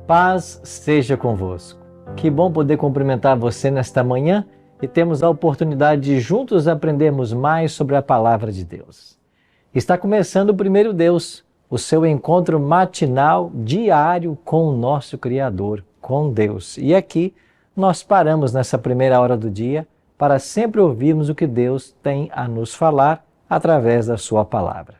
Paz seja convosco. Que bom poder cumprimentar você nesta manhã e temos a oportunidade de juntos aprendermos mais sobre a Palavra de Deus. Está começando o Primeiro Deus, o seu encontro matinal, diário com o nosso Criador, com Deus. E aqui nós paramos nessa primeira hora do dia para sempre ouvirmos o que Deus tem a nos falar através da sua Palavra.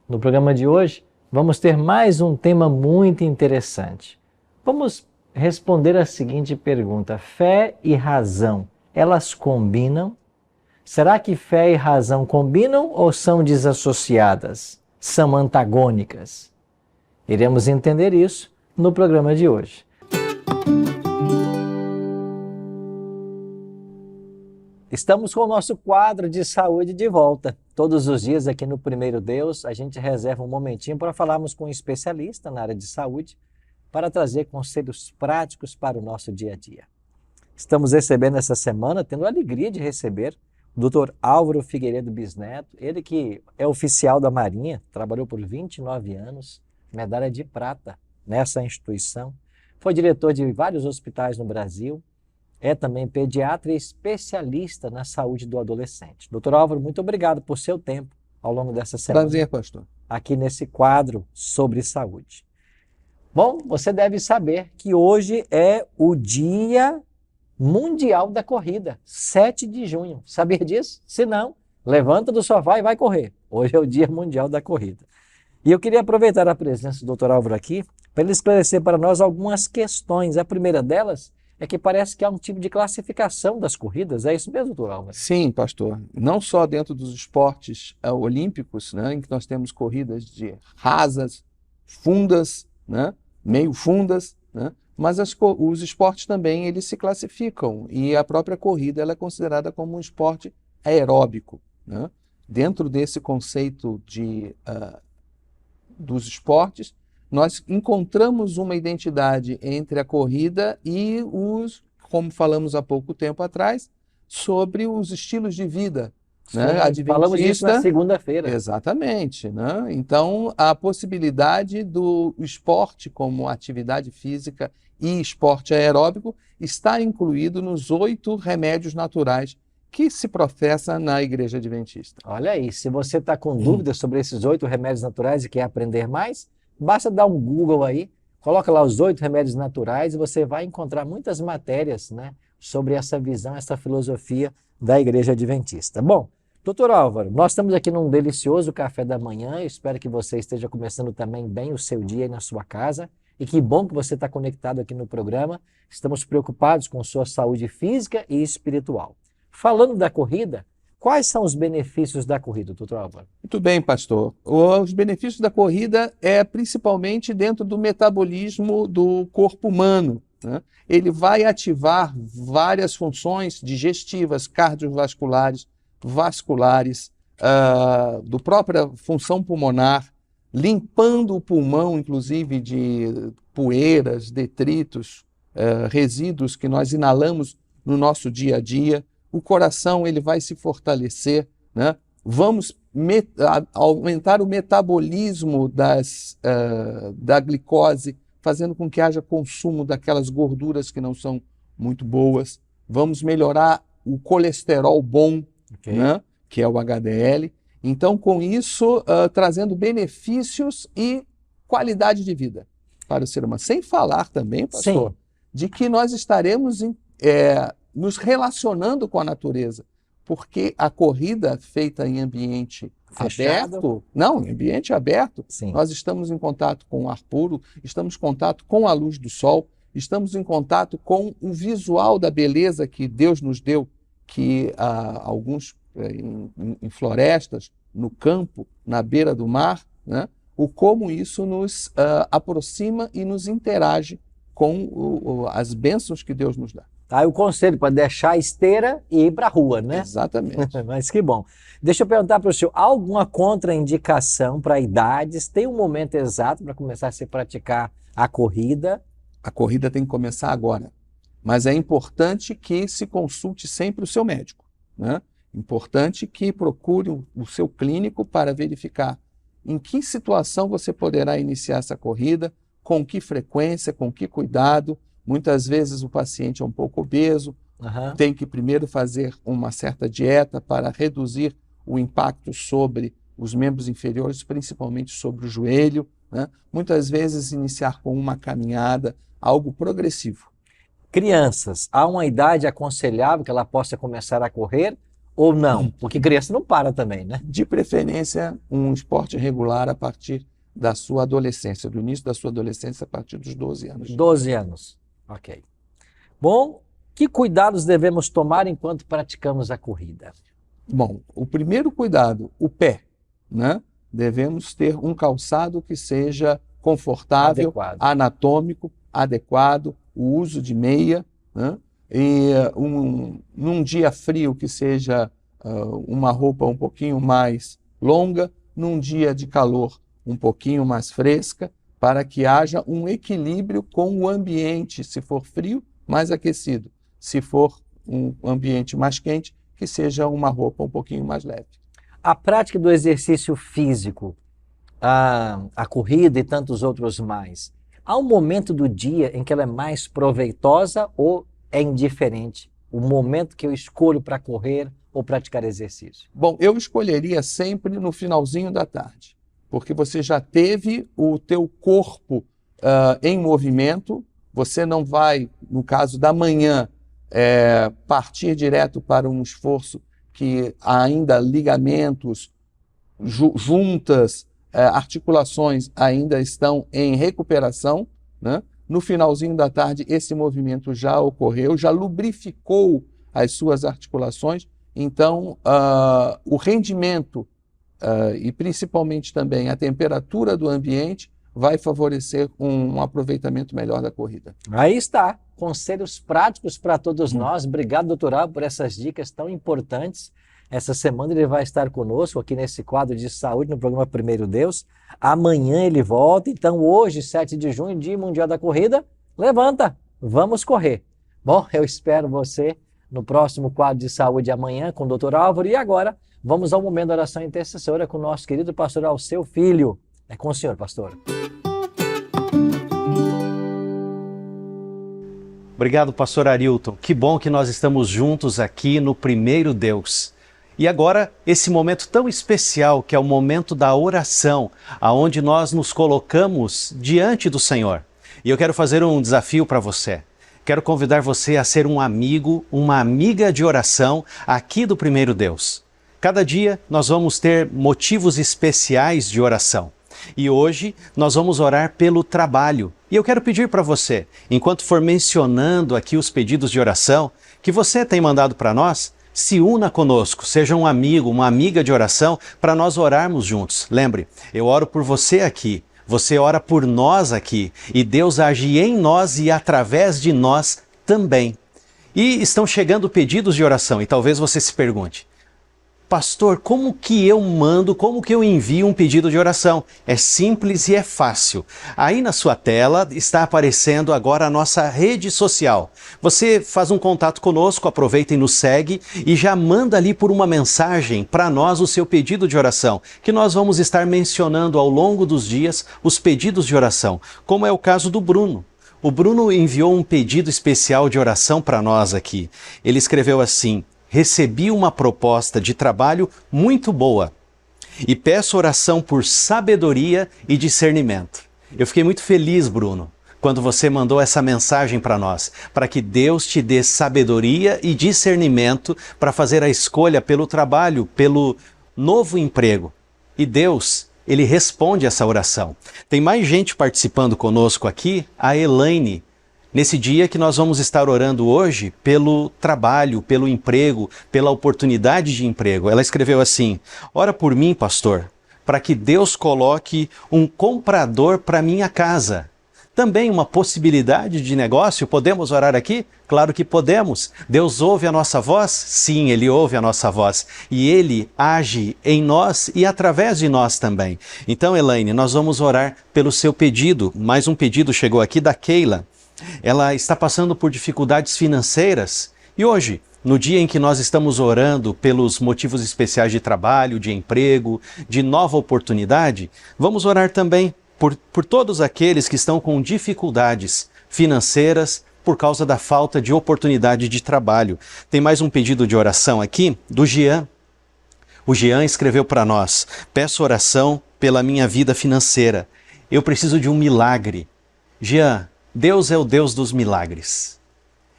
No programa de hoje, vamos ter mais um tema muito interessante. Vamos responder a seguinte pergunta: fé e razão, elas combinam? Será que fé e razão combinam ou são desassociadas? São antagônicas? Iremos entender isso no programa de hoje. Estamos com o nosso quadro de saúde de volta. Todos os dias aqui no Primeiro Deus, a gente reserva um momentinho para falarmos com um especialista na área de saúde para trazer conselhos práticos para o nosso dia a dia. Estamos recebendo essa semana, tendo a alegria de receber o Dr. Álvaro Figueiredo Bisneto, ele que é oficial da Marinha, trabalhou por 29 anos, medalha de prata nessa instituição, foi diretor de vários hospitais no Brasil, é também pediatra e especialista na saúde do adolescente. Doutor Álvaro, muito obrigado por seu tempo ao longo dessa semana. Prazer, pastor. Aqui nesse quadro sobre saúde. Bom, você deve saber que hoje é o Dia Mundial da Corrida, 7 de junho. Sabia disso? Se não, levanta do sofá e vai correr. Hoje é o Dia Mundial da Corrida. E eu queria aproveitar a presença do Dr. Álvaro aqui para ele esclarecer para nós algumas questões. A primeira delas é que parece que há um tipo de classificação das corridas. É isso mesmo, doutor Álvaro? Sim, pastor. Não só dentro dos esportes olímpicos, né, em que nós temos corridas de rasas, fundas, né, meio fundas, né, mas os esportes também eles se classificam e a própria corrida ela é considerada como um esporte aeróbico, né? Dentro desse conceito dos esportes, nós encontramos uma identidade entre a corrida e como falamos há pouco tempo atrás, sobre os estilos de vida. Sim, né? Falamos disso na segunda-feira. Exatamente. Né? Então, a possibilidade do esporte como atividade física e esporte aeróbico está incluído nos 8 remédios naturais que se professa na Igreja Adventista. Olha aí, se você está com dúvidas sobre esses 8 remédios naturais e quer aprender mais, basta dar um Google aí, coloca lá os 8 remédios naturais e você vai encontrar muitas matérias, né, sobre essa visão, essa filosofia da Igreja Adventista. Bom, doutor Álvaro, nós estamos aqui num delicioso café da manhã, eu espero que você esteja começando também bem o seu dia aí na sua casa e que bom que você está conectado aqui no programa. Estamos preocupados com sua saúde física e espiritual. Falando da corrida, quais são os benefícios da corrida, doutor Álvaro? Muito bem, pastor. Os benefícios da corrida é principalmente dentro do metabolismo do corpo humano. Né? Ele vai ativar várias funções digestivas, cardiovasculares, vasculares, do própria função pulmonar, limpando o pulmão, inclusive, de poeiras, detritos, resíduos que nós inalamos no nosso dia a dia. O coração ele vai se fortalecer, né? Vamos aumentar o metabolismo da glicose, fazendo com que haja consumo daquelas gorduras que não são muito boas. Vamos melhorar o colesterol bom, né? Que é o HDL. Então, com isso, trazendo benefícios e qualidade de vida para o ser humano. Sem falar também, pastor, Sim, de que nós estaremos nos relacionando com a natureza, porque a corrida feita em ambiente Fechado. aberto, não, em ambiente aberto, Sim. nós estamos em contato com o ar puro, estamos em contato com a luz do sol, estamos em contato com o visual da beleza que Deus nos deu, que alguns em florestas, no campo, na beira do mar, né? O como isso nos aproxima e nos interage com as bênçãos que Deus nos dá. Tá aí o conselho para deixar a esteira e ir para a rua, né? Exatamente. Mas que bom. Deixa eu perguntar para o senhor, há alguma contraindicação para idades? Tem um momento exato para começar a se praticar a corrida? A corrida tem que começar agora, mas é importante que se consulte sempre o seu médico, né? Importante que procure o seu clínico para verificar em que situação você poderá iniciar essa corrida, com que frequência, com que cuidado. Muitas vezes o paciente é um pouco obeso, tem que primeiro fazer uma certa dieta para reduzir o impacto sobre os membros inferiores, principalmente sobre o joelho, né? Muitas vezes iniciar com uma caminhada, algo progressivo. Crianças, há uma idade aconselhável que ela possa começar a correr ou não? Porque criança não para também, né? De preferência, um esporte regular a partir da sua adolescência, do início da sua adolescência, a partir dos 12 anos. 12 anos, ok. Bom, que cuidados devemos tomar enquanto praticamos a corrida? Bom, o primeiro cuidado, o pé, né? Devemos ter um calçado que seja confortável, anatômico, adequado, o uso de meia, né? E num dia frio que seja uma roupa um pouquinho mais longa, num dia de calor um pouquinho mais fresca, para que haja um equilíbrio com o ambiente, se for frio, mais aquecido, se for um ambiente mais quente, que seja uma roupa um pouquinho mais leve. A prática do exercício físico, a corrida e tantos outros mais, há um momento do dia em que ela é mais proveitosa ou é indiferente? O momento que eu escolho para correr ou praticar exercício? Bom, eu escolheria sempre no finalzinho da tarde, porque você já teve o teu corpo em movimento, você não vai, no caso da manhã, partir direto para um esforço que ainda ligamentos, juntas, articulações ainda estão em recuperação, né? No finalzinho da tarde, esse movimento já ocorreu, já lubrificou as suas articulações, então o rendimento e principalmente também a temperatura do ambiente vai favorecer um aproveitamento melhor da corrida. Aí está, conselhos práticos para todos nós. Obrigado, doutor Álvaro, por essas dicas tão importantes. Essa semana ele vai estar conosco aqui nesse quadro de saúde no programa Primeiro Deus. Amanhã ele volta, então hoje, 7 de junho, Dia Mundial da Corrida, levanta, vamos correr. Bom, eu espero você no próximo quadro de saúde amanhã com o doutor Álvaro. E agora, vamos ao momento da oração intercessora com o nosso querido pastor Alceu Filho. É com o senhor, pastor. Obrigado, pastor Arilton. Que bom que nós estamos juntos aqui no Primeiro Deus. E agora, esse momento tão especial que é o momento da oração, aonde nós nos colocamos diante do Senhor. E eu quero fazer um desafio para você. Quero convidar você a ser um amigo, uma amiga de oração aqui do Primeiro Deus. Cada dia nós vamos ter motivos especiais de oração. E hoje nós vamos orar pelo trabalho. E eu quero pedir para você, enquanto for mencionando aqui os pedidos de oração que você tem mandado para nós, se una conosco, seja um amigo, uma amiga de oração, para nós orarmos juntos. Lembre, eu oro por você aqui, você ora por nós aqui, e Deus age em nós e através de nós também. E estão chegando pedidos de oração, e talvez você se pergunte: pastor, como que eu mando, como que eu envio um pedido de oração? É simples e é fácil. Aí na sua tela está aparecendo agora a nossa rede social. Você faz um contato conosco, aproveita e nos segue e já manda ali por uma mensagem para nós o seu pedido de oração, que nós vamos estar mencionando ao longo dos dias os pedidos de oração, como é o caso do Bruno. O Bruno enviou um pedido especial de oração para nós aqui. Ele escreveu assim: recebi uma proposta de trabalho muito boa e peço oração por sabedoria e discernimento. Eu fiquei muito feliz, Bruno, quando você mandou essa mensagem para nós, para que Deus te dê sabedoria e discernimento para fazer a escolha pelo trabalho, pelo novo emprego. E Deus, Ele responde essa oração. Tem mais gente participando conosco aqui, a Elaine, nesse dia que nós vamos estar orando hoje pelo trabalho, pelo emprego, pela oportunidade de emprego. Ela escreveu assim: ora por mim, pastor, para que Deus coloque um comprador para minha casa. Também uma possibilidade de negócio, podemos orar aqui? Claro que podemos. Deus ouve a nossa voz? Sim, Ele ouve a nossa voz. E Ele age em nós e através de nós também. Então, Elaine, nós vamos orar pelo seu pedido. Mais um pedido chegou aqui da Keila. Ela está passando por dificuldades financeiras e hoje, no dia em que nós estamos orando pelos motivos especiais de trabalho, de emprego, de nova oportunidade, vamos orar também por todos aqueles que estão com dificuldades financeiras por causa da falta de oportunidade de trabalho. Tem mais um pedido de oração aqui do Jean. O Jean escreveu para nós: peço oração pela minha vida financeira. Eu preciso de um milagre. Jean, Deus é o Deus dos milagres.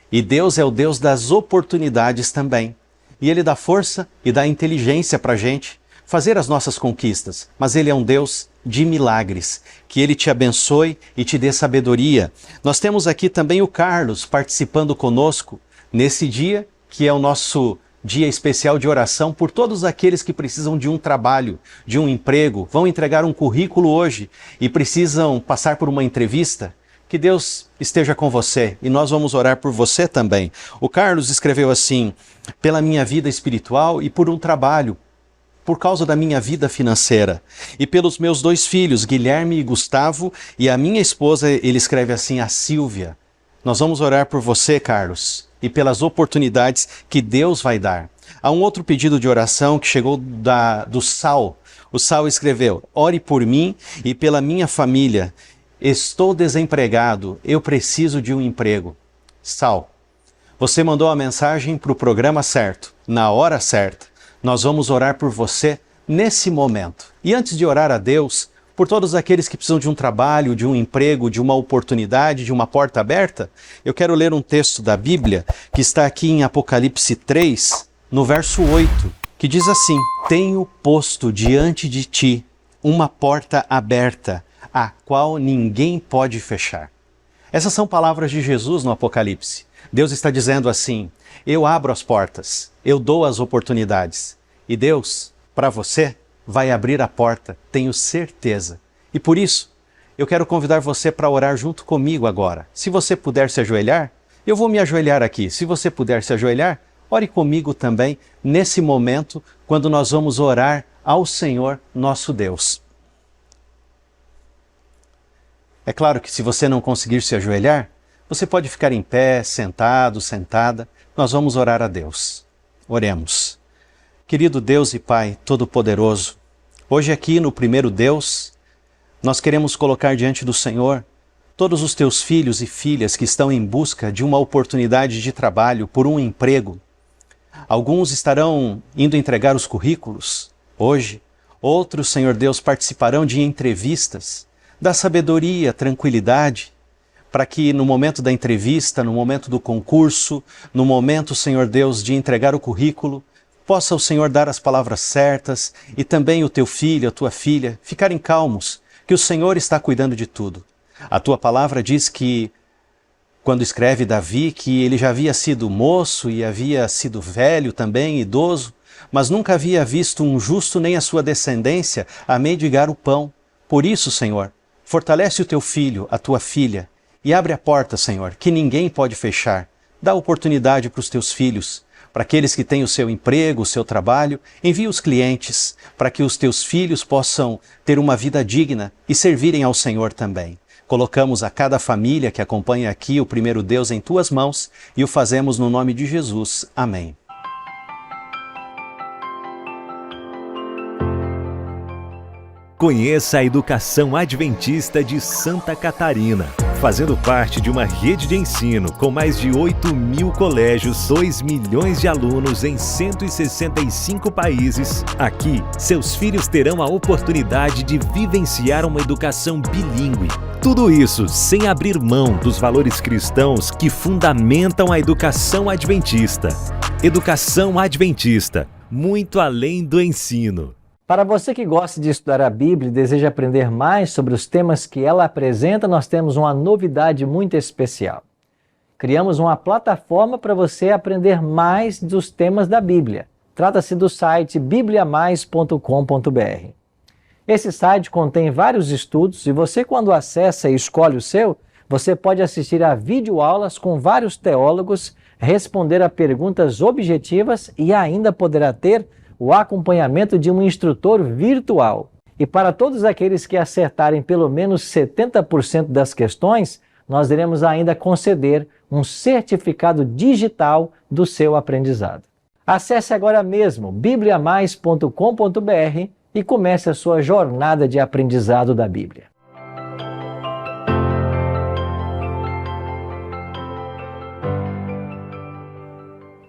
E Deus é o Deus das oportunidades também. E Ele dá força e dá inteligência para a gente fazer as nossas conquistas. Mas Ele é um Deus de milagres. Que Ele te abençoe e te dê sabedoria. Nós temos aqui também o Carlos participando conosco nesse dia, que é o nosso dia especial de oração por todos aqueles que precisam de um trabalho, de um emprego, vão entregar um currículo hoje e precisam passar por uma entrevista. Que Deus esteja com você e nós vamos orar por você também. O Carlos escreveu assim: pela minha vida espiritual e por um trabalho, por causa da minha vida financeira e pelos meus 2 filhos, Guilherme e Gustavo, e a minha esposa, ele escreve assim, a Silvia. Nós vamos orar por você, Carlos, e pelas oportunidades que Deus vai dar. Há um outro pedido de oração que chegou do Sal. O Sal escreveu: ore por mim e pela minha família. Estou desempregado, eu preciso de um emprego. Sal, você mandou a mensagem para o programa certo, na hora certa. Nós vamos orar por você nesse momento. E antes de orar a Deus, por todos aqueles que precisam de um trabalho, de um emprego, de uma oportunidade, de uma porta aberta, eu quero ler um texto da Bíblia que está aqui em Apocalipse 3, no verso 8, que diz assim: tenho posto diante de ti uma porta aberta, a qual ninguém pode fechar. Essas são palavras de Jesus no Apocalipse. Deus está dizendo assim: eu abro as portas, eu dou as oportunidades. E Deus, para você, vai abrir a porta, tenho certeza. E por isso, eu quero convidar você para orar junto comigo agora. Se você puder se ajoelhar, eu vou me ajoelhar aqui. Se você puder se ajoelhar, ore comigo também nesse momento, quando nós vamos orar ao Senhor nosso Deus. É claro que se você não conseguir se ajoelhar, você pode ficar em pé, sentado, sentada. Nós vamos orar a Deus. Oremos. Querido Deus e Pai Todo-Poderoso, hoje aqui no Primeiro Deus, nós queremos colocar diante do Senhor todos os teus filhos e filhas que estão em busca de uma oportunidade de trabalho, por um emprego. Alguns estarão indo entregar os currículos hoje, outros, Senhor Deus, participarão de entrevistas. Dá sabedoria, tranquilidade, para que no momento da entrevista, no momento do concurso, no momento, Senhor Deus, de entregar o currículo, possa o Senhor dar as palavras certas e também o teu filho, a tua filha, ficarem calmos, que o Senhor está cuidando de tudo. A tua palavra diz que, quando escreve Davi, que ele já havia sido moço e havia sido velho também, idoso, mas nunca havia visto um justo nem a sua descendência a mendigar o pão. Por isso, Senhor, fortalece o teu filho, a tua filha, e abre a porta, Senhor, que ninguém pode fechar. Dá oportunidade para os teus filhos, para aqueles que têm o seu emprego, o seu trabalho. Envia os clientes, para que os teus filhos possam ter uma vida digna e servirem ao Senhor também. Colocamos a cada família que acompanha aqui o Primeiro Deus em tuas mãos e o fazemos no nome de Jesus. Amém. Conheça a Educação Adventista de Santa Catarina. Fazendo parte de uma rede de ensino com mais de 8.000 colégios, 2 milhões de alunos em 165 países, aqui, seus filhos terão a oportunidade de vivenciar uma educação bilíngue. Tudo isso sem abrir mão dos valores cristãos que fundamentam a educação adventista. Educação Adventista, muito além do ensino. Para você que gosta de estudar a Bíblia e deseja aprender mais sobre os temas que ela apresenta, nós temos uma novidade muito especial. Criamos uma plataforma para você aprender mais dos temas da Bíblia. Trata-se do site bibliamais.com.br. Esse site contém vários estudos e você, quando acessa e escolhe o seu, você pode assistir a videoaulas com vários teólogos, responder a perguntas objetivas e ainda poderá ter o acompanhamento de um instrutor virtual. E para todos aqueles que acertarem pelo menos 70% das questões, nós iremos ainda conceder um certificado digital do seu aprendizado. Acesse agora mesmo bibliamais.com.br e comece a sua jornada de aprendizado da Bíblia.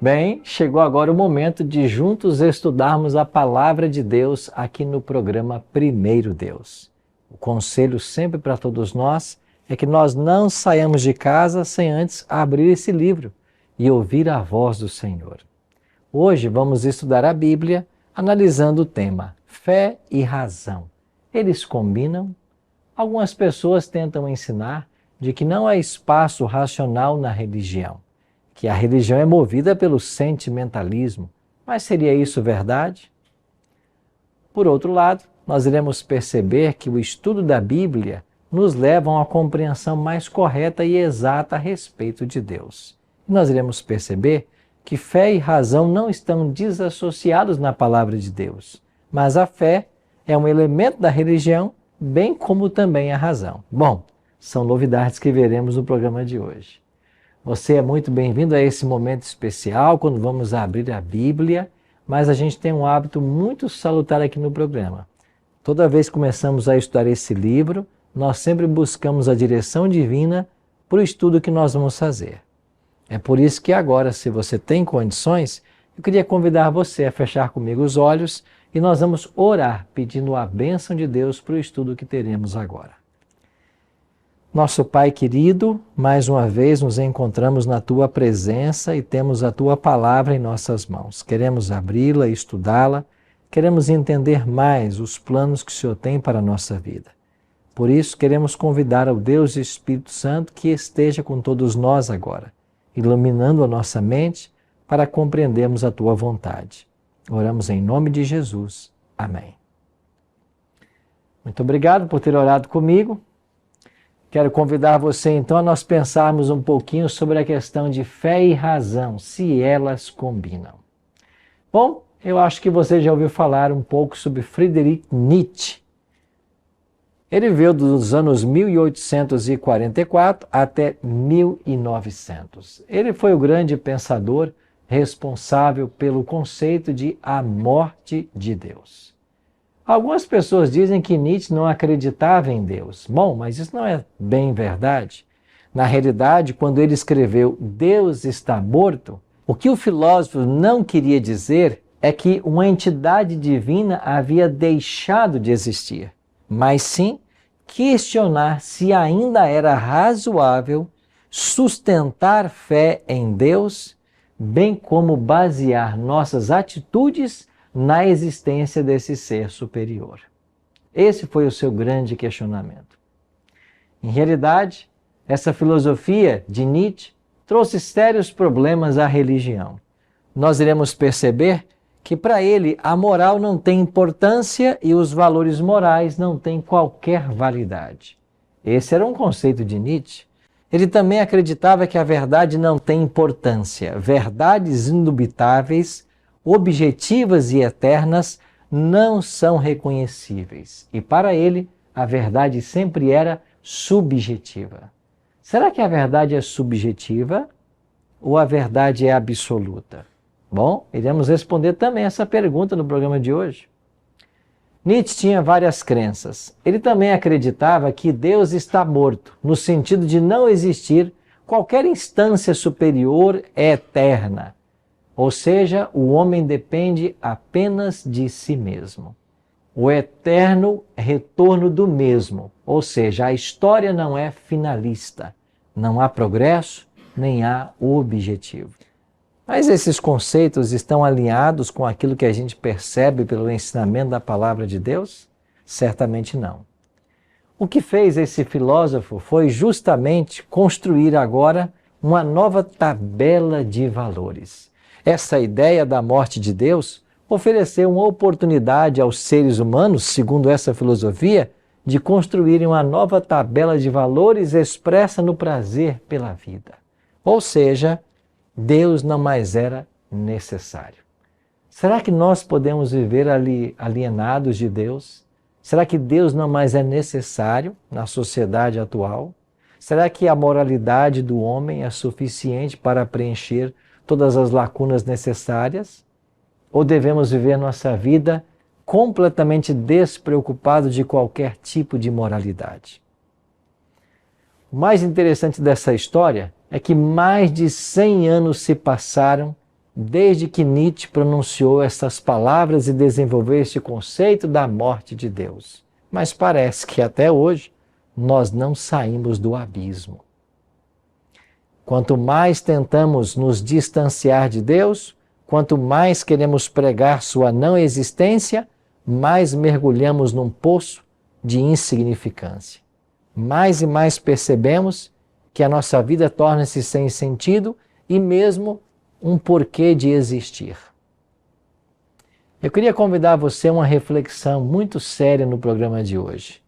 Bem, chegou agora o momento de juntos estudarmos a Palavra de Deus aqui no programa Primeiro Deus. O conselho sempre para todos nós é que nós não saiamos de casa sem antes abrir esse livro e ouvir a voz do Senhor. Hoje vamos estudar a Bíblia analisando o tema fé e razão. Eles combinam? Algumas pessoas tentam ensinar de que não há espaço racional na religião, que a religião é movida pelo sentimentalismo. Mas seria isso verdade? Por outro lado, nós iremos perceber que o estudo da Bíblia nos leva a uma compreensão mais correta e exata a respeito de Deus. E nós iremos perceber que fé e razão não estão desassociados na palavra de Deus, mas a fé é um elemento da religião, bem como também a razão. Bom, são novidades que veremos no programa de hoje. Você é muito bem-vindo a esse momento especial, quando vamos abrir a Bíblia, mas a gente tem um hábito muito salutar aqui no programa. Toda vez que começamos a estudar esse livro, nós sempre buscamos a direção divina para o estudo que nós vamos fazer. É por isso que agora, se você tem condições, eu queria convidar você a fechar comigo os olhos e nós vamos orar pedindo a bênção de Deus para o estudo que teremos agora. Nosso Pai querido, mais uma vez nos encontramos na Tua presença e temos a Tua palavra em nossas mãos. Queremos abri-la e estudá-la, queremos entender mais os planos que o Senhor tem para a nossa vida. Por isso, queremos convidar ao Deus e Espírito Santo que esteja com todos nós agora, iluminando a nossa mente para compreendermos a Tua vontade. Oramos em nome de Jesus. Amém. Muito obrigado por ter orado comigo. Quero convidar você então a nós pensarmos um pouquinho sobre a questão de fé e razão, se elas combinam. Bom, eu acho que você já ouviu falar um pouco sobre Friedrich Nietzsche. Ele veio dos anos 1844 até 1900. Ele foi o grande pensador responsável pelo conceito de a morte de Deus. Algumas pessoas dizem que Nietzsche não acreditava em Deus. Bom, mas isso não é bem verdade. Na realidade, quando ele escreveu Deus está morto, o que o filósofo não queria dizer é que uma entidade divina havia deixado de existir, mas sim questionar se ainda era razoável sustentar fé em Deus, bem como basear nossas atitudes na existência desse ser superior. Esse foi o seu grande questionamento. Em realidade, essa filosofia de Nietzsche trouxe sérios problemas à religião. Nós iremos perceber que para ele a moral não tem importância e os valores morais não têm qualquer validade. Esse era um conceito de Nietzsche. Ele também acreditava que a verdade não tem importância. Verdades indubitáveis, objetivas e eternas não são reconhecíveis. E para ele, a verdade sempre era subjetiva. Será que a verdade é subjetiva ou a verdade é absoluta? Bom, iremos responder também essa pergunta no programa de hoje. Nietzsche tinha várias crenças. Ele também acreditava que Deus está morto, no sentido de não existir qualquer instância superior eterna. Ou seja, o homem depende apenas de si mesmo. O eterno retorno do mesmo, ou seja, a história não é finalista. Não há progresso, nem há objetivo. Mas esses conceitos estão alinhados com aquilo que a gente percebe pelo ensinamento da palavra de Deus? Certamente não. O que fez esse filósofo foi justamente construir agora uma nova tabela de valores. Essa ideia da morte de Deus ofereceu uma oportunidade aos seres humanos, segundo essa filosofia, de construírem uma nova tabela de valores expressa no prazer pela vida. Ou seja, Deus não mais era necessário. Será que nós podemos viver alienados de Deus? Será que Deus não mais é necessário na sociedade atual? Será que a moralidade do homem é suficiente para preencher todas as lacunas necessárias? Ou devemos viver nossa vida completamente despreocupados de qualquer tipo de moralidade? O mais interessante dessa história é que mais de 100 anos se passaram desde que Nietzsche pronunciou essas palavras e desenvolveu este conceito da morte de Deus. Mas parece que até hoje nós não saímos do abismo. Quanto mais tentamos nos distanciar de Deus, quanto mais queremos pregar sua não existência, mais mergulhamos num poço de insignificância. Mais e mais percebemos que a nossa vida torna-se sem sentido e mesmo um porquê de existir. Eu queria convidar você a uma reflexão muito séria no programa de hoje.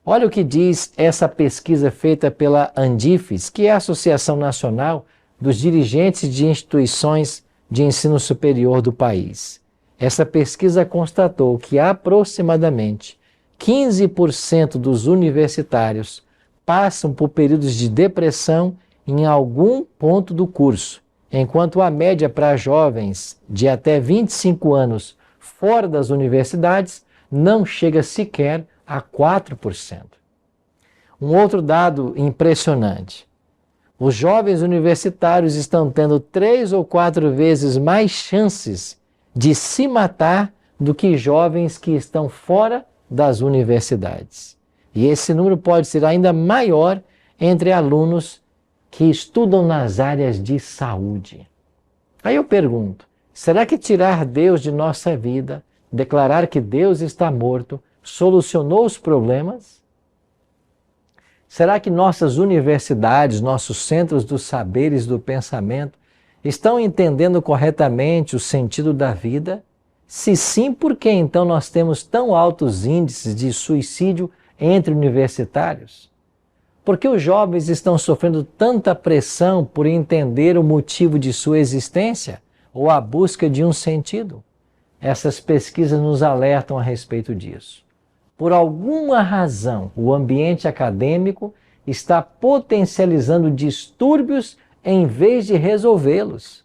Olha o que diz essa pesquisa feita pela Andifes, que é a Associação Nacional dos Dirigentes de Instituições de Ensino Superior do país. Essa pesquisa constatou que aproximadamente 15% dos universitários passam por períodos de depressão em algum ponto do curso, enquanto a média para jovens de até 25 anos fora das universidades não chega sequer a 4%. Um outro dado impressionante: os jovens universitários estão tendo 3 ou 4 vezes mais chances de se matar do que jovens que estão fora das universidades. E esse número pode ser ainda maior entre alunos que estudam nas áreas de saúde. Aí eu pergunto, será que tirar Deus de nossa vida, declarar que Deus está morto, solucionou os problemas? Será que nossas universidades, nossos centros dos saberes do pensamento, estão entendendo corretamente o sentido da vida? Se sim, por que então nós temos tão altos índices de suicídio entre universitários? Por que os jovens estão sofrendo tanta pressão por entender o motivo de sua existência ou a busca de um sentido? Essas pesquisas nos alertam a respeito disso. Por alguma razão, o ambiente acadêmico está potencializando distúrbios em vez de resolvê-los.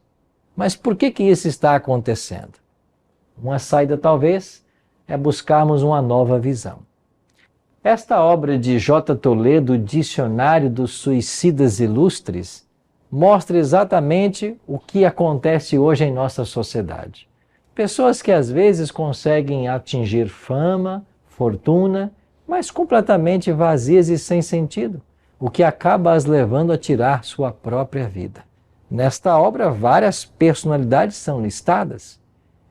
Mas por que isso está acontecendo? Uma saída, talvez, é buscarmos uma nova visão. Esta obra de J. Toledo, Dicionário dos Suicidas Ilustres, mostra exatamente o que acontece hoje em nossa sociedade. Pessoas que às vezes conseguem atingir fama, fortuna, mas completamente vazias e sem sentido, o que acaba as levando a tirar sua própria vida. Nesta obra, várias personalidades são listadas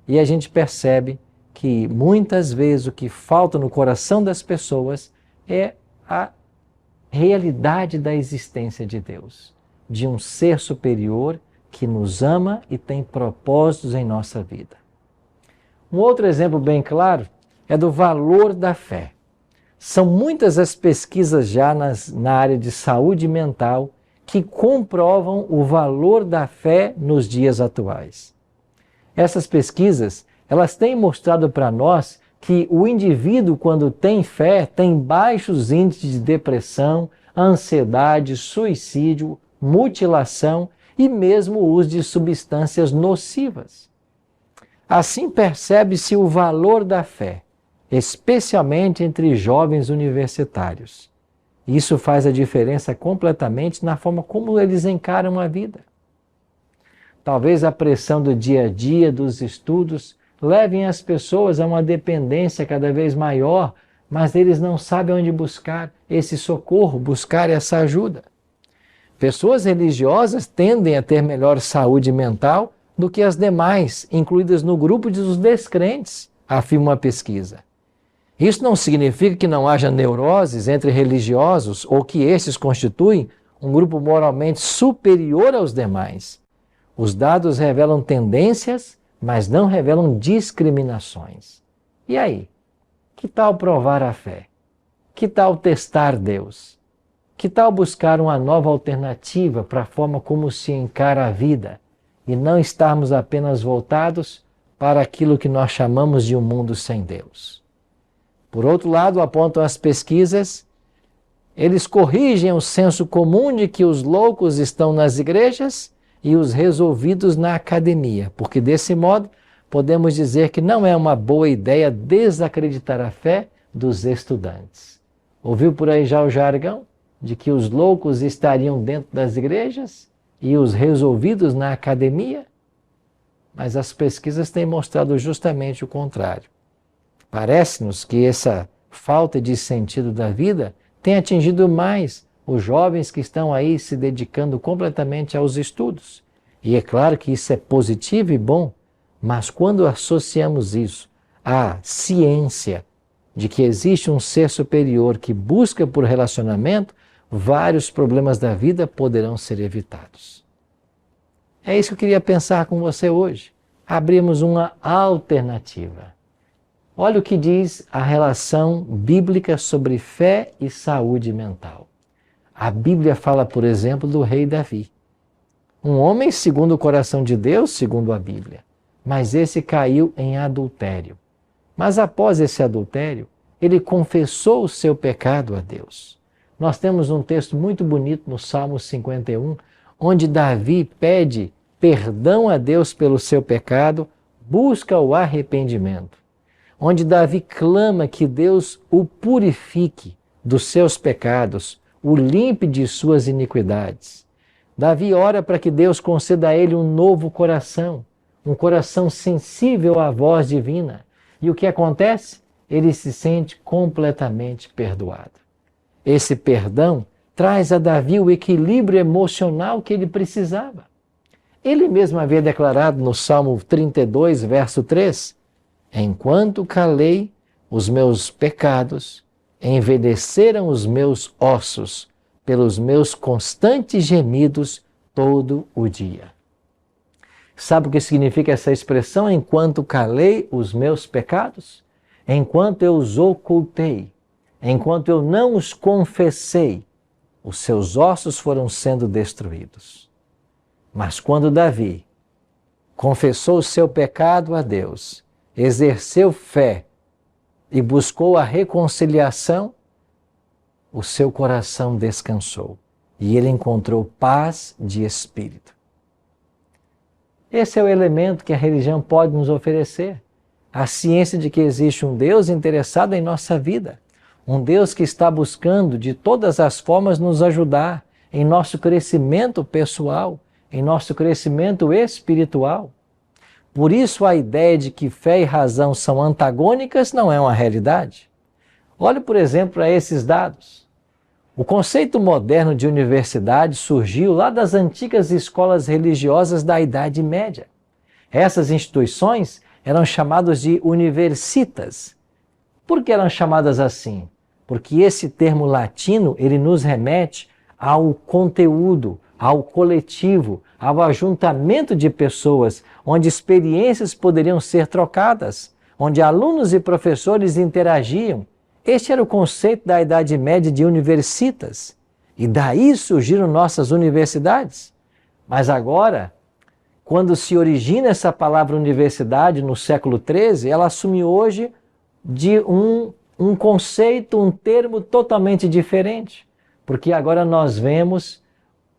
e a gente percebe que muitas vezes o que falta no coração das pessoas é a realidade da existência de Deus, de um ser superior que nos ama e tem propósitos em nossa vida. Um outro exemplo bem claro é do valor da fé. São muitas as pesquisas já na área de saúde mental que comprovam o valor da fé nos dias atuais. Essas pesquisas, elas têm mostrado para nós que o indivíduo, quando tem fé, tem baixos índices de depressão, ansiedade, suicídio, mutilação e mesmo o uso de substâncias nocivas. Assim percebe-se o valor da fé, especialmente entre jovens universitários. Isso faz a diferença completamente na forma como eles encaram a vida. Talvez a pressão do dia a dia, dos estudos, levem as pessoas a uma dependência cada vez maior, mas eles não sabem onde buscar esse socorro, buscar essa ajuda. Pessoas religiosas tendem a ter melhor saúde mental do que as demais, incluídas no grupo dos descrentes, afirma uma pesquisa. Isso não significa que não haja neuroses entre religiosos ou que estes constituem um grupo moralmente superior aos demais. Os dados revelam tendências, mas não revelam discriminações. E aí? Que tal provar a fé? Que tal testar Deus? Que tal buscar uma nova alternativa para a forma como se encara a vida e não estarmos apenas voltados para aquilo que nós chamamos de um mundo sem Deus? Por outro lado, apontam as pesquisas, eles corrigem o senso comum de que os loucos estão nas igrejas e os resolvidos na academia, porque desse modo podemos dizer que não é uma boa ideia desacreditar a fé dos estudantes. Ouviu por aí já o jargão de que os loucos estariam dentro das igrejas e os resolvidos na academia? mas as pesquisas têm mostrado justamente o contrário. Parece-nos que essa falta de sentido da vida tem atingido mais os jovens que estão aí se dedicando completamente aos estudos. E é claro que isso é positivo e bom, mas quando associamos isso à ciência de que existe um ser superior que busca por relacionamento, vários problemas da vida poderão ser evitados. É isso que eu queria pensar com você hoje. Abrimos uma alternativa. Olha o que diz a relação bíblica sobre fé e saúde mental. A Bíblia fala, por exemplo, do rei Davi. Um homem segundo o coração de Deus, segundo a Bíblia. Mas esse caiu em adultério. Mas após esse adultério, ele confessou o seu pecado a Deus. Nós temos um texto muito bonito no Salmo 51, onde Davi pede perdão a Deus pelo seu pecado, busca o arrependimento. Onde Davi clama que Deus o purifique dos seus pecados, o limpe de suas iniquidades. Davi ora para que Deus conceda a ele um novo coração, um coração sensível à voz divina. E o que acontece? Ele se sente completamente perdoado. Esse perdão traz a Davi o equilíbrio emocional que ele precisava. Ele mesmo havia declarado no Salmo 32, verso 3, enquanto calei os meus pecados, envelheceram os meus ossos pelos meus constantes gemidos todo o dia. Sabe o que significa essa expressão? Enquanto calei os meus pecados? Enquanto eu os ocultei, enquanto eu não os confessei, os seus ossos foram sendo destruídos. Mas quando Davi confessou o seu pecado a Deus, exerceu fé e buscou a reconciliação, o seu coração descansou e ele encontrou paz de espírito. Esse é o elemento que a religião pode nos oferecer. A ciência de que existe um Deus interessado em nossa vida. Um Deus que está buscando de todas as formas nos ajudar em nosso crescimento pessoal, em nosso crescimento espiritual. Por isso a ideia de que fé e razão são antagônicas não é uma realidade. Olhe, por exemplo, para esses dados. O conceito moderno de universidade surgiu lá das antigas escolas religiosas da Idade Média. Essas instituições eram chamadas de universitas. Por que eram chamadas assim? Porque esse termo latino, ele nos remete ao conteúdo, ao coletivo, ao ajuntamento de pessoas, onde experiências poderiam ser trocadas, onde alunos e professores interagiam. Este era o conceito da Idade Média de universitas. E daí surgiram nossas universidades. Mas agora, quando se origina essa palavra universidade no século XIII, ela assume hoje de um conceito, um termo totalmente diferente. Porque agora nós vemos,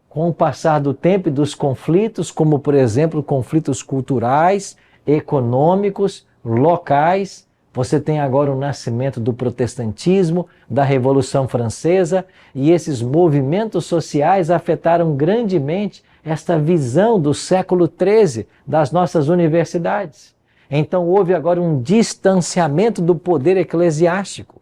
com o passar do tempo e dos conflitos, como por exemplo conflitos culturais, econômicos, locais. Você tem agora o nascimento do protestantismo, da Revolução Francesa, e esses movimentos sociais afetaram grandemente esta visão do século XIII das nossas universidades. Então houve agora um distanciamento do poder eclesiástico.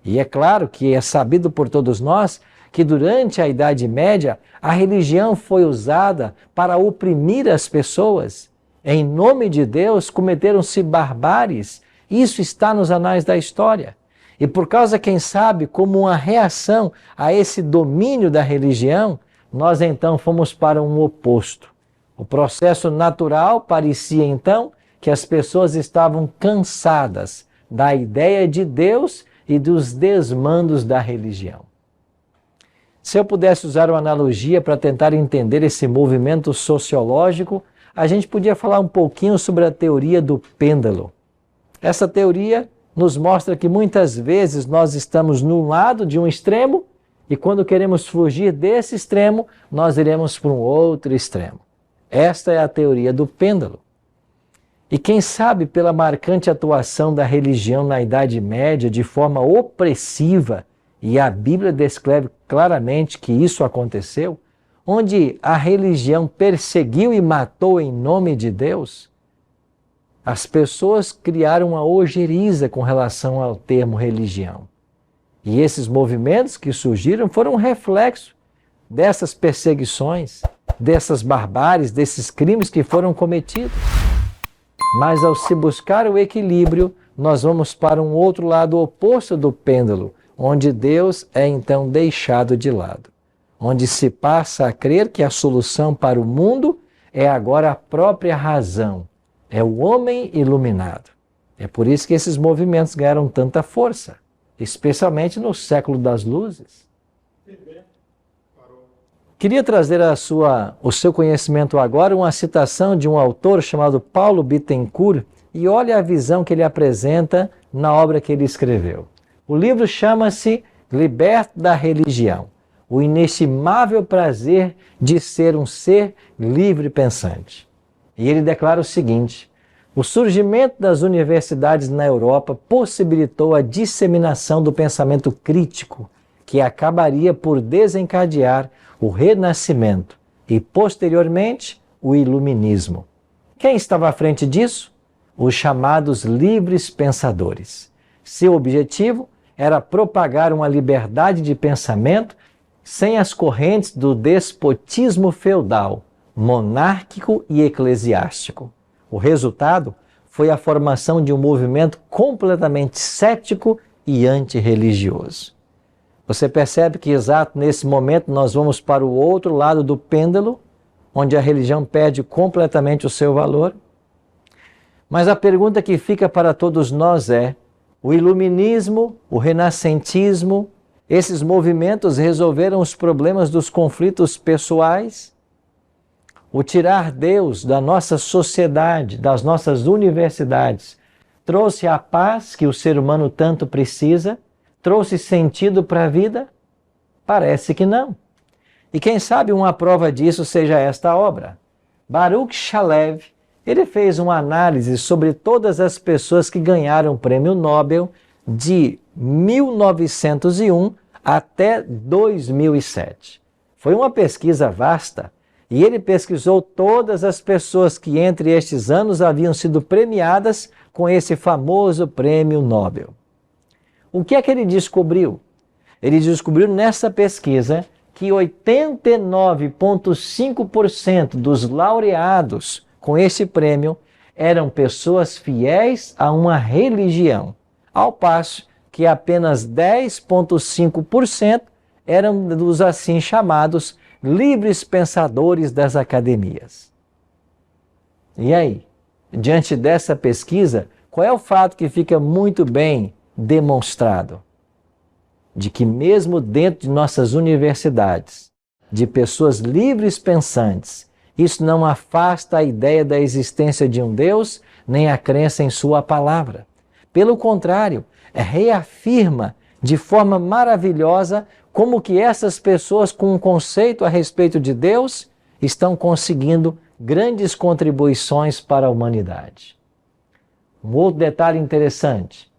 E é claro que é sabido por todos nós que durante a Idade Média a religião foi usada para oprimir as pessoas. Em nome de Deus cometeram-se barbáries. Isso está nos anais da história. E por causa, quem sabe, como uma reação a esse domínio da religião, nós então fomos para um oposto. O processo natural parecia então que as pessoas estavam cansadas da ideia de Deus e dos desmandos da religião. Se eu pudesse usar uma analogia para tentar entender esse movimento sociológico, a gente podia falar um pouquinho sobre a teoria do pêndulo. Essa teoria nos mostra que muitas vezes nós estamos no lado de um extremo e quando queremos fugir desse extremo, nós iremos para um outro extremo. Esta é a teoria do pêndulo. E quem sabe pela marcante atuação da religião na Idade Média de forma opressiva, e a Bíblia descreve claramente que isso aconteceu, onde a religião perseguiu e matou em nome de Deus, as pessoas criaram uma ojeriza com relação ao termo religião. E esses movimentos que surgiram foram um reflexo dessas perseguições, dessas barbáries, desses crimes que foram cometidos. Mas ao se buscar o equilíbrio, nós vamos para um outro lado oposto do pêndulo, onde Deus é então deixado de lado, onde se passa a crer que a solução para o mundo é agora a própria razão, é o homem iluminado. É por isso que esses movimentos ganharam tanta força, especialmente no século das luzes. Queria trazer o seu conhecimento agora uma citação de um autor chamado Paulo Bittencourt, e olha a visão que ele apresenta na obra que ele escreveu. O livro chama-se Liberto da Religião, o inestimável prazer de ser um ser livre pensante. E ele declara o seguinte: o surgimento das universidades na Europa possibilitou a disseminação do pensamento crítico, que acabaria por desencadear o Renascimento e, posteriormente, o Iluminismo. Quem estava à frente disso? Os chamados livres pensadores. Seu objetivo era propagar uma liberdade de pensamento sem as correntes do despotismo feudal, monárquico e eclesiástico. O resultado foi a formação de um movimento completamente cético e antirreligioso. Você percebe que exato nesse momento nós vamos para o outro lado do pêndulo, onde a religião perde completamente o seu valor? Mas a pergunta que fica para todos nós é: o iluminismo, o renascentismo, esses movimentos resolveram os problemas dos conflitos pessoais? O tirar Deus da nossa sociedade, das nossas universidades, trouxe a paz que o ser humano tanto precisa? Trouxe sentido para a vida? Parece que não. E quem sabe uma prova disso seja esta obra. Baruch Shalev, ele fez uma análise sobre todas as pessoas que ganharam o Prêmio Nobel de 1901 até 2007. Foi uma pesquisa vasta e ele pesquisou todas as pessoas que entre estes anos haviam sido premiadas com esse famoso Prêmio Nobel. O que é que ele descobriu? Ele descobriu nessa pesquisa que 89,5% dos laureados com esse prêmio eram pessoas fiéis a uma religião, ao passo que apenas 10,5% eram dos assim chamados livres pensadores das academias. E aí, diante dessa pesquisa, qual é o fato que fica muito bem demonstrado? De que mesmo dentro de nossas universidades, de pessoas livres pensantes, isso não afasta a ideia da existência de um Deus, nem a crença em sua palavra. Pelo contrário, reafirma de forma maravilhosa como que essas pessoas com um conceito a respeito de Deus estão conseguindo grandes contribuições para a humanidade. Um outro detalhe interessante: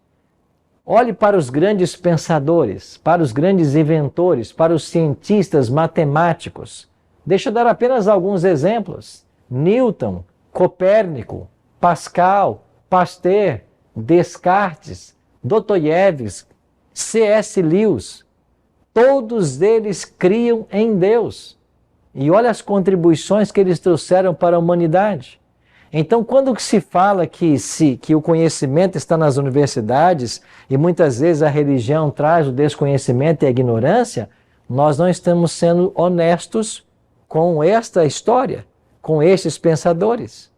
olhe para os grandes pensadores, para os grandes inventores, para os cientistas matemáticos. Deixa eu dar apenas alguns exemplos. Newton, Copérnico, Pascal, Pasteur, Descartes, Dostoiévski, C.S. Lewis. Todos eles criam em Deus. E olha as contribuições que eles trouxeram para a humanidade. Então, quando se fala que o conhecimento está nas universidades e muitas vezes a religião traz o desconhecimento e a ignorância, nós não estamos sendo honestos com esta história, com estes pensadores.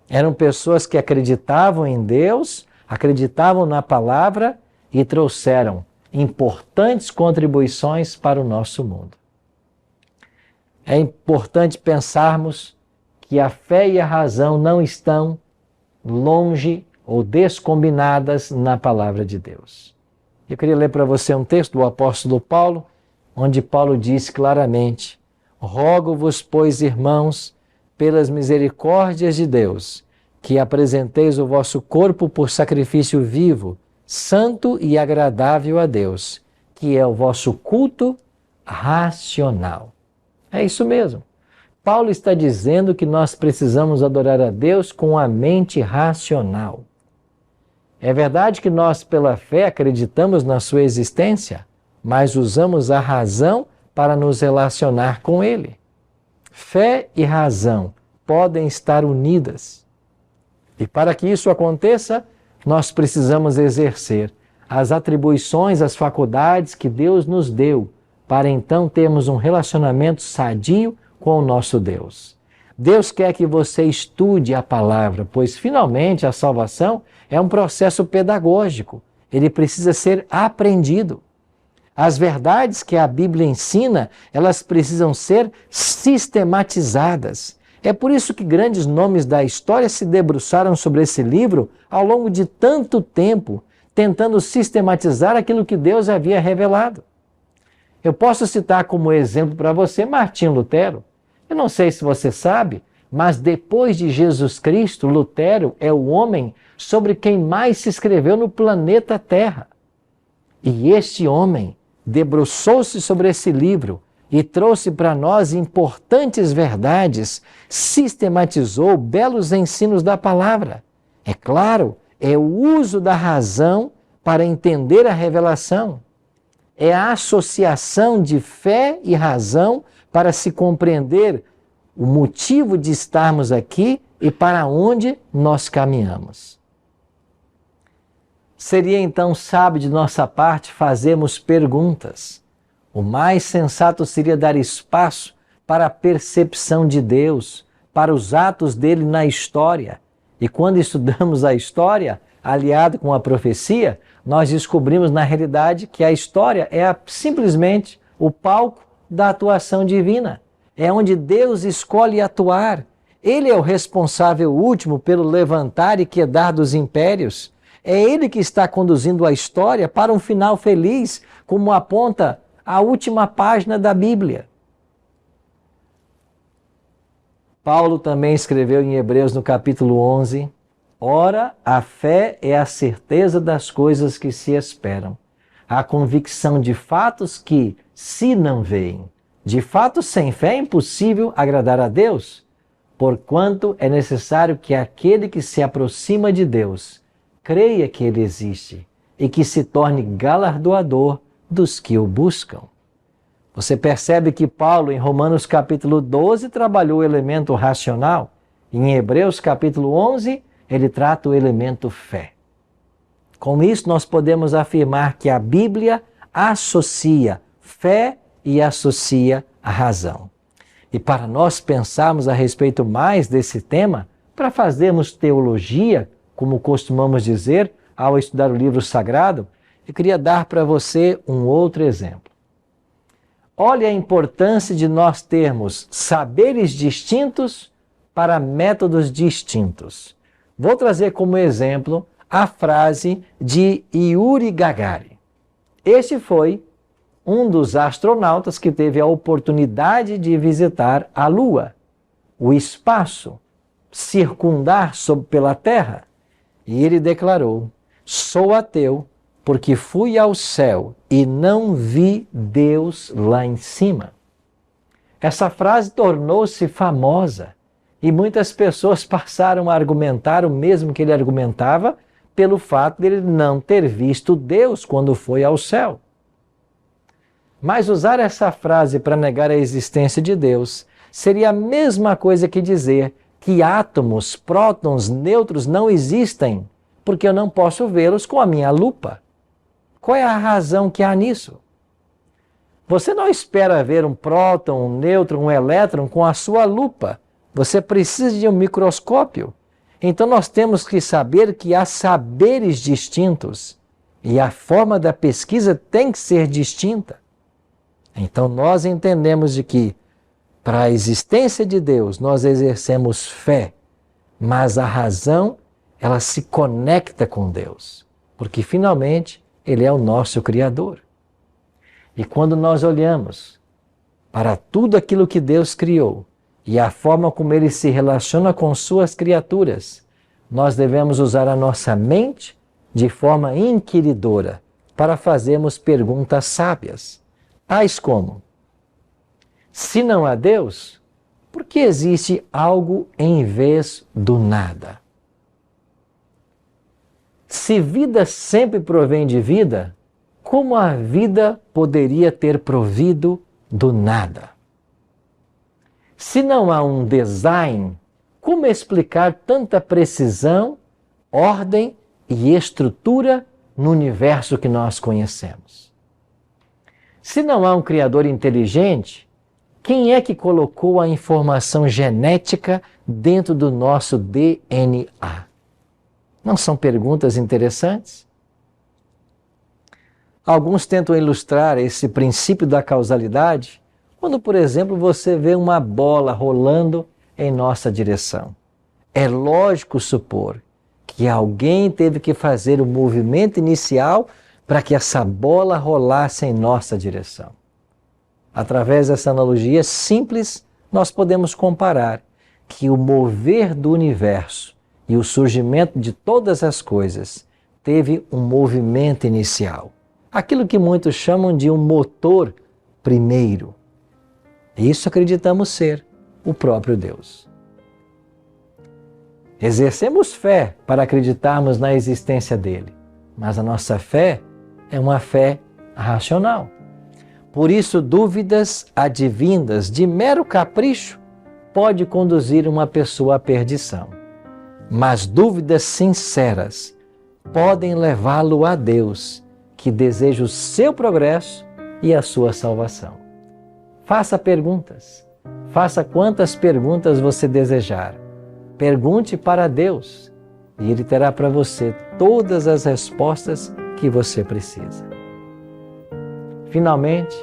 Eram pessoas que acreditavam em Deus, acreditavam na palavra e trouxeram importantes contribuições para o nosso mundo. É importante pensarmos que a fé e a razão não estão longe ou descombinadas na palavra de Deus. Eu queria ler para você um texto do apóstolo Paulo, onde Paulo diz claramente: rogo-vos, pois, irmãos, pelas misericórdias de Deus, que apresenteis o vosso corpo por sacrifício vivo, santo e agradável a Deus, que é o vosso culto racional. É isso mesmo. Paulo está dizendo que nós precisamos adorar a Deus com a mente racional. É verdade que nós, pela fé, acreditamos na sua existência, mas usamos a razão para nos relacionar com Ele. Fé e razão podem estar unidas. E para que isso aconteça, nós precisamos exercer as atribuições, as faculdades que Deus nos deu, para então termos um relacionamento sadio com o nosso Deus. Deus quer que você estude a palavra, pois finalmente a salvação é um processo pedagógico. Ele precisa ser aprendido. As verdades que a Bíblia ensina, elas precisam ser sistematizadas. É por isso que grandes nomes da história se debruçaram sobre esse livro ao longo de tanto tempo, tentando sistematizar aquilo que Deus havia revelado. Eu posso citar como exemplo para você Martinho Lutero. Eu não sei se você sabe, mas depois de Jesus Cristo, Lutero é o homem sobre quem mais se escreveu no planeta Terra. E este homem debruçou-se sobre esse livro e trouxe para nós importantes verdades, sistematizou belos ensinos da palavra. É claro, é o uso da razão para entender a revelação. É a associação de fé e razão para se compreender o motivo de estarmos aqui e para onde nós caminhamos. Seria então sábio de nossa parte fazermos perguntas. O mais sensato seria dar espaço para a percepção de Deus, para os atos dele na história. E quando estudamos a história, aliado com a profecia, nós descobrimos na realidade que a história é simplesmente o palco da atuação divina. É onde Deus escolhe atuar. Ele é o responsável último pelo levantar e quedar dos impérios. É Ele que está conduzindo a história para um final feliz, como aponta a última página da Bíblia. Paulo também escreveu em Hebreus no capítulo 11, ora, a fé é a certeza das coisas que se esperam, a convicção de fatos que se não veem. De fato, sem fé é impossível agradar a Deus, porquanto é necessário que aquele que se aproxima de Deus creia que Ele existe e que se torne galardoador dos que o buscam. Você percebe que Paulo, em Romanos capítulo 12, trabalhou o elemento racional. Em Hebreus capítulo 11, ele trata o elemento fé. Com isso, nós podemos afirmar que a Bíblia associa fé e associa a razão. E para nós pensarmos a respeito mais desse tema, para fazermos teologia, como costumamos dizer ao estudar o livro sagrado, eu queria dar para você um outro exemplo. Olha a importância de nós termos saberes distintos para métodos distintos. Vou trazer como exemplo a frase de Yuri Gagarin. Este foi um dos astronautas que teve a oportunidade de visitar a Lua, o espaço, circundar pela Terra. E ele declarou: sou ateu porque fui ao céu e não vi Deus lá em cima. Essa frase tornou-se famosa e muitas pessoas passaram a argumentar o mesmo que ele argumentava pelo fato de ele não ter visto Deus quando foi ao céu. Mas usar essa frase para negar a existência de Deus seria a mesma coisa que dizer que átomos, prótons, nêutrons não existem porque eu não posso vê-los com a minha lupa. Qual é a razão que há nisso? Você não espera ver um próton, um nêutron, um elétron com a sua lupa. Você precisa de um microscópio. Então nós temos que saber que há saberes distintos e a forma da pesquisa tem que ser distinta. Então nós entendemos de que para a existência de Deus nós exercemos fé, mas a razão ela se conecta com Deus, porque finalmente Ele é o nosso Criador. E quando nós olhamos para tudo aquilo que Deus criou e a forma como Ele se relaciona com suas criaturas, nós devemos usar a nossa mente de forma inquiridora para fazermos perguntas sábias. Tais como: se não há Deus, Por que existe algo em vez do nada? Se vida sempre provém de vida, como a vida poderia ter provido do nada? Se não há um design, como explicar tanta precisão, ordem e estrutura no universo que nós conhecemos? Se não há um Criador inteligente, quem é que colocou a informação genética dentro do nosso DNA? Não são perguntas interessantes? Alguns tentam ilustrar esse princípio da causalidade quando, por exemplo, você vê uma bola rolando em nossa direção. É lógico supor que alguém teve que fazer o movimento inicial para que essa bola rolasse em nossa direção. Através dessa analogia simples, nós podemos comparar que o mover do universo e o surgimento de todas as coisas teve um movimento inicial. Aquilo que muitos chamam de um motor primeiro. Isso acreditamos ser o próprio Deus. Exercemos fé para acreditarmos na existência dele, mas a nossa fé é uma fé racional. Por isso, dúvidas advindas de mero capricho pode conduzir uma pessoa à perdição. Mas dúvidas sinceras podem levá-lo a Deus, que deseja o seu progresso e a sua salvação. Faça perguntas. Faça quantas perguntas você desejar. Pergunte para Deus e Ele terá para você todas as respostas que você precisa. Finalmente,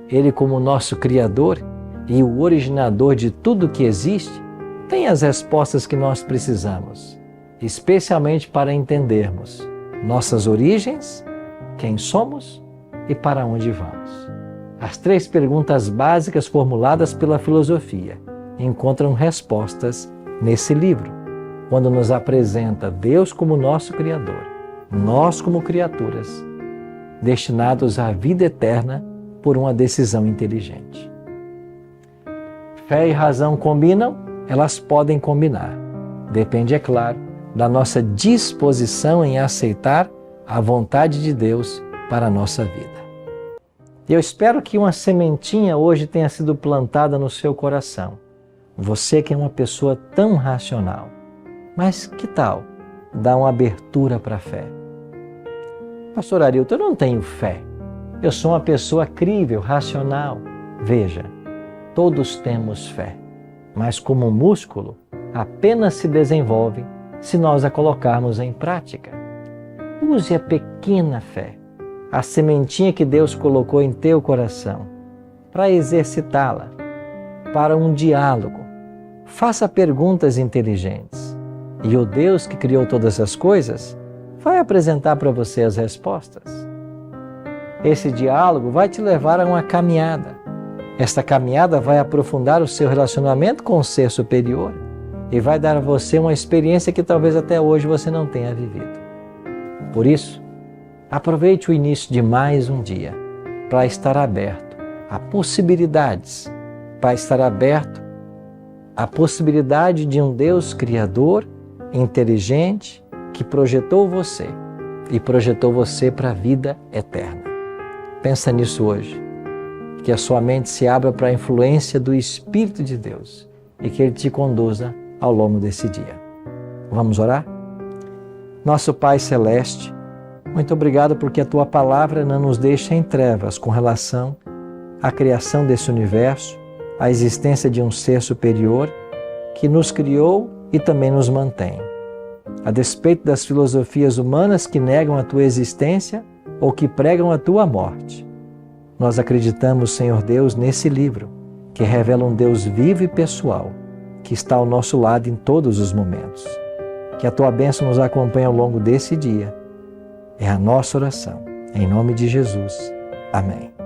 Ele, como nosso Criador e o originador de tudo que existe, tem as respostas que nós precisamos, especialmente para entendermos nossas origens, quem somos e para onde vamos. As 3 perguntas básicas formuladas pela filosofia encontram respostas nesse livro, quando nos apresenta Deus como nosso Criador, nós como criaturas, destinados à vida eterna por uma decisão inteligente. Fé e razão combinam? Elas podem combinar. Depende, é claro, da nossa disposição em aceitar a vontade de Deus para a nossa vida. Eu espero que uma sementinha hoje tenha sido plantada no seu coração. Você que é uma pessoa tão racional. Mas que tal dar uma abertura para a fé? Pastor Arilton, eu não tenho fé. Eu sou uma pessoa crível, racional. Veja, todos temos fé, mas como um músculo, apenas se desenvolve se nós a colocarmos em prática. Use a pequena fé, a sementinha que Deus colocou em teu coração, para exercitá-la, para um diálogo. Faça perguntas inteligentes e o Deus que criou todas as coisas vai apresentar para você as respostas. Esse diálogo vai te levar a uma caminhada. Esta caminhada vai aprofundar o seu relacionamento com o ser superior e vai dar a você uma experiência que talvez até hoje você não tenha vivido. Por isso, aproveite o início de mais um dia para estar aberto a possibilidades, para estar aberto à possibilidade de um Deus criador, inteligente, que projetou você e projetou você para a vida eterna. Pensa nisso hoje, que a sua mente se abra para a influência do Espírito de Deus e que Ele te conduza ao longo desse dia. Vamos orar? Nosso Pai Celeste, muito obrigado porque a Tua Palavra não nos deixa em trevas com relação à criação desse universo, à existência de um ser superior que nos criou e também nos mantém. A despeito das filosofias humanas que negam a Tua existência ou que pregam a Tua morte, nós acreditamos, Senhor Deus, nesse livro que revela um Deus vivo e pessoal que está ao nosso lado em todos os momentos. Que a Tua bênção nos acompanhe ao longo desse dia. É a nossa oração. Em nome de Jesus. Amém.